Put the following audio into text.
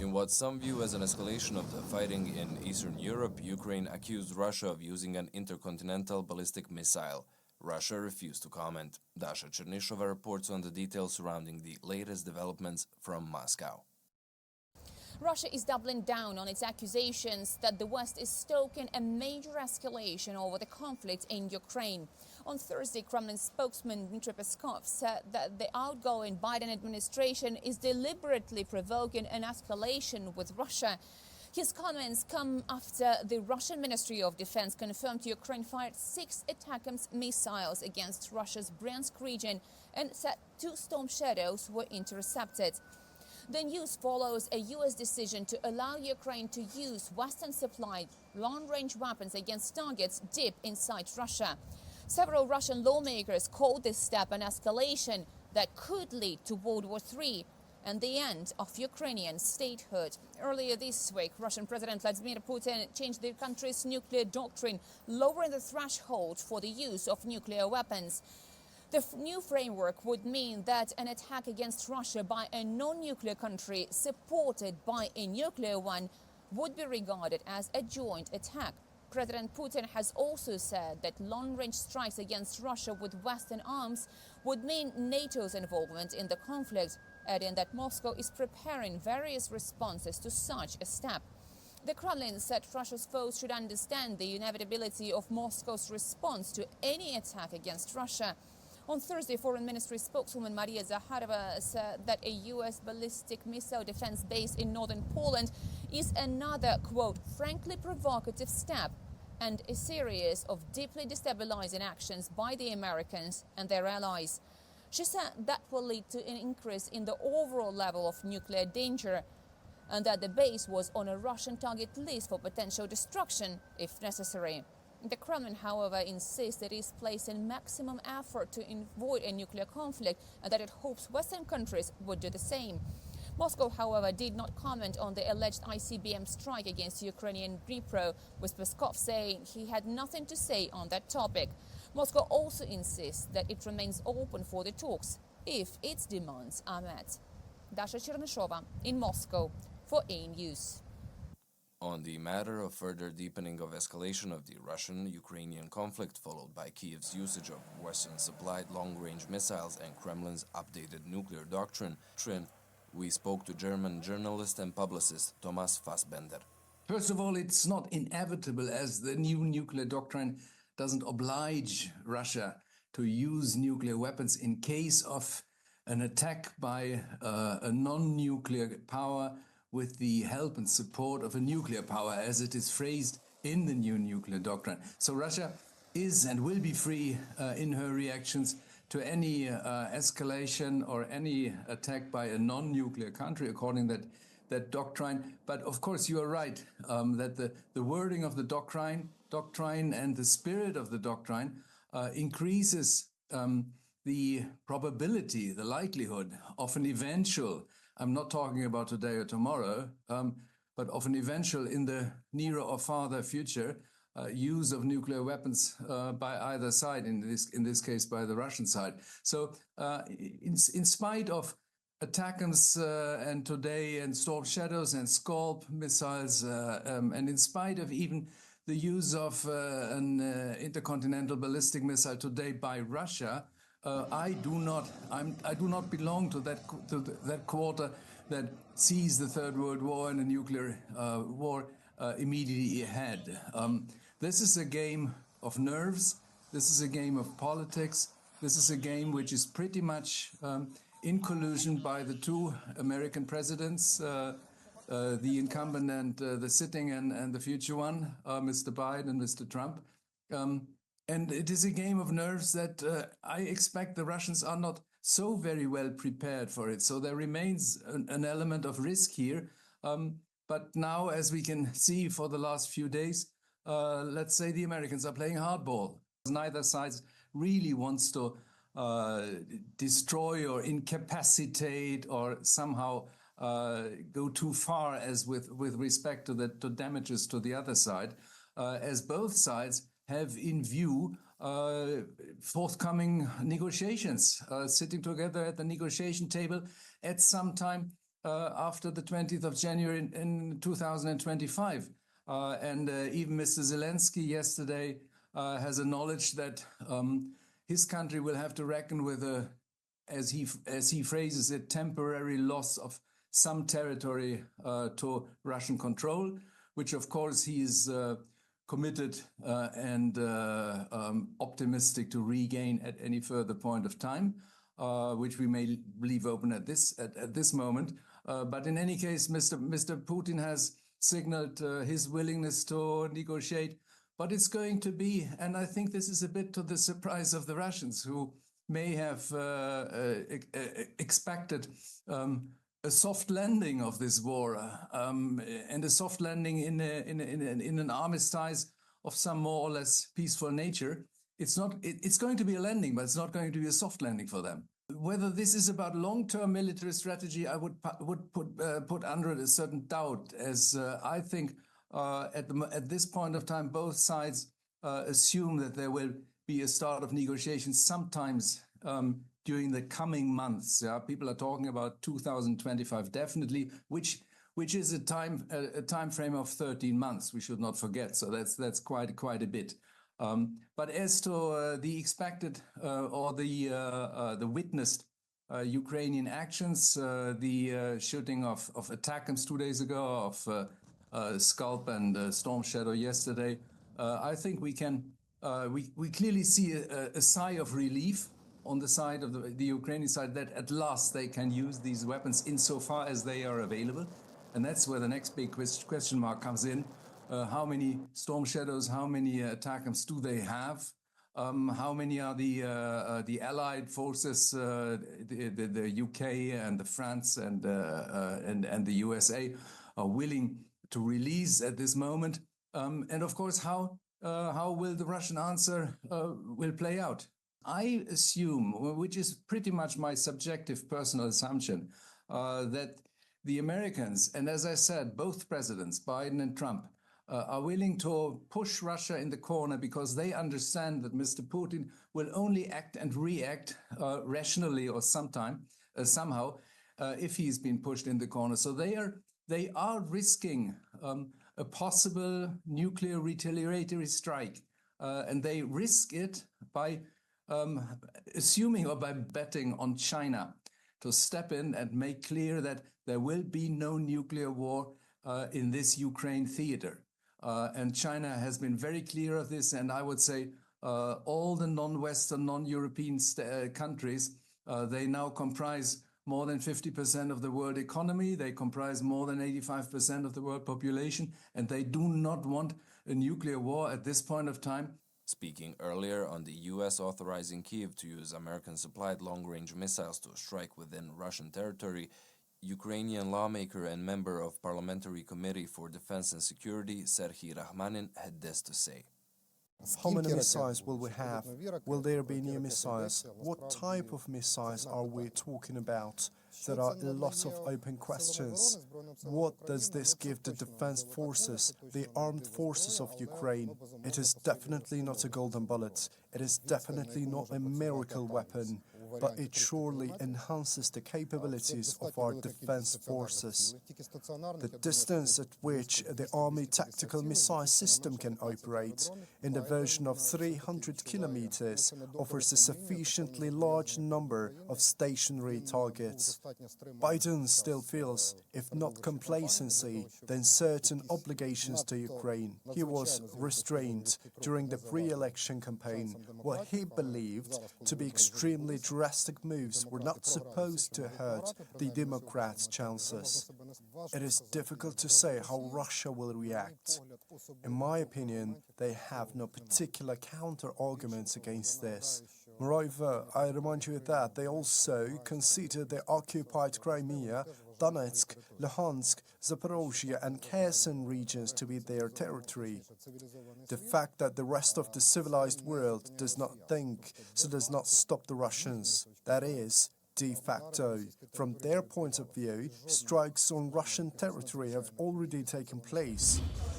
In what some view as an escalation of the fighting in Eastern Europe, Ukraine accused Russia of using an intercontinental ballistic missile. Russia refused to comment. Dasha Chernishova reports on the details surrounding the latest developments from Moscow. Russia is doubling down on its accusations that the West is stoking a major escalation over the conflict in Ukraine. On Thursday, Kremlin spokesman Dmitry Peskov said that the outgoing Biden administration is deliberately provoking an escalation with Russia. His comments come after the Russian Ministry of Defense confirmed Ukraine fired 6 ATACMS missiles against Russia's Bryansk region and said 2 Storm Shadows were intercepted. The news follows a U.S. decision to allow Ukraine to use Western-supplied long-range weapons against targets deep inside Russia. Several Russian lawmakers called this step an escalation that could lead to World War III and the end of Ukrainian statehood. Earlier this week, Russian President Vladimir Putin changed the country's nuclear doctrine, lowering the threshold for the use of nuclear weapons. The new framework would mean that an attack against Russia by a non-nuclear country supported by a nuclear one would be regarded as a joint attack. President Putin has also said that long-range strikes against Russia with Western arms would mean NATO's involvement in the conflict, adding that Moscow is preparing various responses to such a step. The Kremlin said Russia's foes should understand the inevitability of Moscow's response to any attack against Russia. On Thursday, Foreign Ministry spokeswoman Maria Zakharova said that a U.S. ballistic missile defense base in northern Poland is another, quote, frankly provocative step and a series of deeply destabilizing actions by the Americans and their allies. She said that will lead to an increase in the overall level of nuclear danger and that the base was on a Russian target list for potential destruction if necessary. The Kremlin, however, insists it is placing maximum effort to avoid a nuclear conflict and that it hopes Western countries would do the same. Moscow, however, did not comment on the alleged ICBM strike against Ukrainian Dnipro, with Peskov saying he had nothing to say on that topic. Moscow also insists that it remains open for the talks if its demands are met. Dasha Chernishova in Moscow for AnewZ. On the matter of further deepening of escalation of the Russian-Ukrainian conflict, followed by Kiev's usage of Western-supplied long-range missiles and Kremlin's updated nuclear doctrine, we spoke to German journalist and publicist Thomas Fassbender. First of all, it's not inevitable, as the new nuclear doctrine doesn't oblige Russia to use nuclear weapons in case of an attack by a non-nuclear power with the help and support of a nuclear power, as it is phrased in the new nuclear doctrine. So Russia is and will be free in her reactions to any escalation or any attack by a non-nuclear country, according to that doctrine. But of course, you are right that the wording of the doctrine and the spirit of the doctrine increases the probability, the likelihood of an eventual, I'm not talking about today or tomorrow, but of an eventual, in the nearer or farther future, use of nuclear weapons by either side, in this case by the Russian side. So in spite of ATACMS and today and Storm Shadows and Scalp missiles, and in spite of even the use of an intercontinental ballistic missile today by Russia, I do not belong to that quarter that sees the Third World War and a nuclear war immediately ahead. This is a game of nerves. This is a game of politics. This is a game which is pretty much in collusion by the two American presidents, the incumbent and the sitting and the future one, Mr. Biden and Mr. Trump. And it is a game of nerves that I expect the Russians are not so very well prepared for it. So there remains an element of risk here. But now, as we can see for the last few days, let's say the Americans are playing hardball. Neither side really wants to destroy or incapacitate or somehow go too far as with respect to the damages to the other side, as both sides have in view forthcoming negotiations, sitting together at the negotiation table at some time after the 20th of January in 2025. Even Mr. Zelensky yesterday has acknowledged that his country will have to reckon with as he phrases it, temporary loss of some territory to Russian control, which of course he is committed and optimistic to regain at any further point of time, which we may leave open at this moment. But in any case, Mr. Putin has signaled his willingness to negotiate. But it's going to be, and I think this is a bit to the surprise of the Russians, who may have expected a soft landing of this war, and a soft landing in an armistice of some more or less peaceful nature. It's not. It's going to be a landing, but it's not going to be a soft landing for them. Whether this is about long-term military strategy, I would put under a certain doubt, as I think at this point of time, both sides assume that there will be a start of negotiations sometimes during the coming months. Yeah, people are talking about 2025 definitely, which is a time frame of 13 months. We should not forget. So that's quite a bit. But as to the expected or the witnessed Ukrainian actions, the shooting of ATACMS 2 days ago, of Scalp and Storm Shadow yesterday, I think we clearly see a sigh of relief on the side of the Ukrainian side, that at last they can use these weapons insofar as they are available. And that's where the next big question mark comes in. How many Storm Shadows, how many ATACMS do they have? How many are the allied forces, the UK and the France and the USA are willing to release at this moment? And of course, how will the Russian answer will play out? I assume, which is pretty much my subjective personal assumption, that the Americans, and as I said, both presidents, Biden and Trump, are willing to push Russia in the corner because they understand that Mr. Putin will only act and react rationally or somehow if he's been pushed in the corner. So they are risking a possible nuclear retaliatory strike, and they risk it by assuming or by betting on China to step in and make clear that there will be no nuclear war in this Ukraine theater. And China has been very clear of this, and I would say all the non-Western, non-European countries, they now comprise more than 50% of the world economy. They comprise more than 85% of the world population, and they do not want a nuclear war at this point of time. Speaking earlier on the US authorizing Kyiv to use American-supplied long-range missiles to strike within Russian territory, Ukrainian lawmaker and member of Parliamentary Committee for Defense and Security, Serhiy Rahmanin, had this to say. How many missiles will we have? Will there be new missiles? What type of missiles are we talking about? There are a lot of open questions. What does this give the defense forces, the armed forces of Ukraine? It is definitely not a golden bullet. It is definitely not a miracle weapon, but it surely enhances the capabilities of our defense forces. The distance at which the Army tactical missile system can operate, in the version of 300 kilometers, offers a sufficiently large number of stationary targets. Biden still feels, if not complacency, then certain obligations to Ukraine. He was restrained during the pre-election campaign. What he believed to be extremely drastic moves were not supposed to hurt the Democrats' chances. It is difficult to say how Russia will react. In my opinion, they have no particular counter-arguments against this. Moreover, I remind you that they also consider the occupied Crimea, Donetsk, Luhansk, Zaporozhye and Kherson regions to be their territory. The fact that the rest of the civilized world does not think so does not stop the Russians. That is, de facto. From their point of view, strikes on Russian territory have already taken place.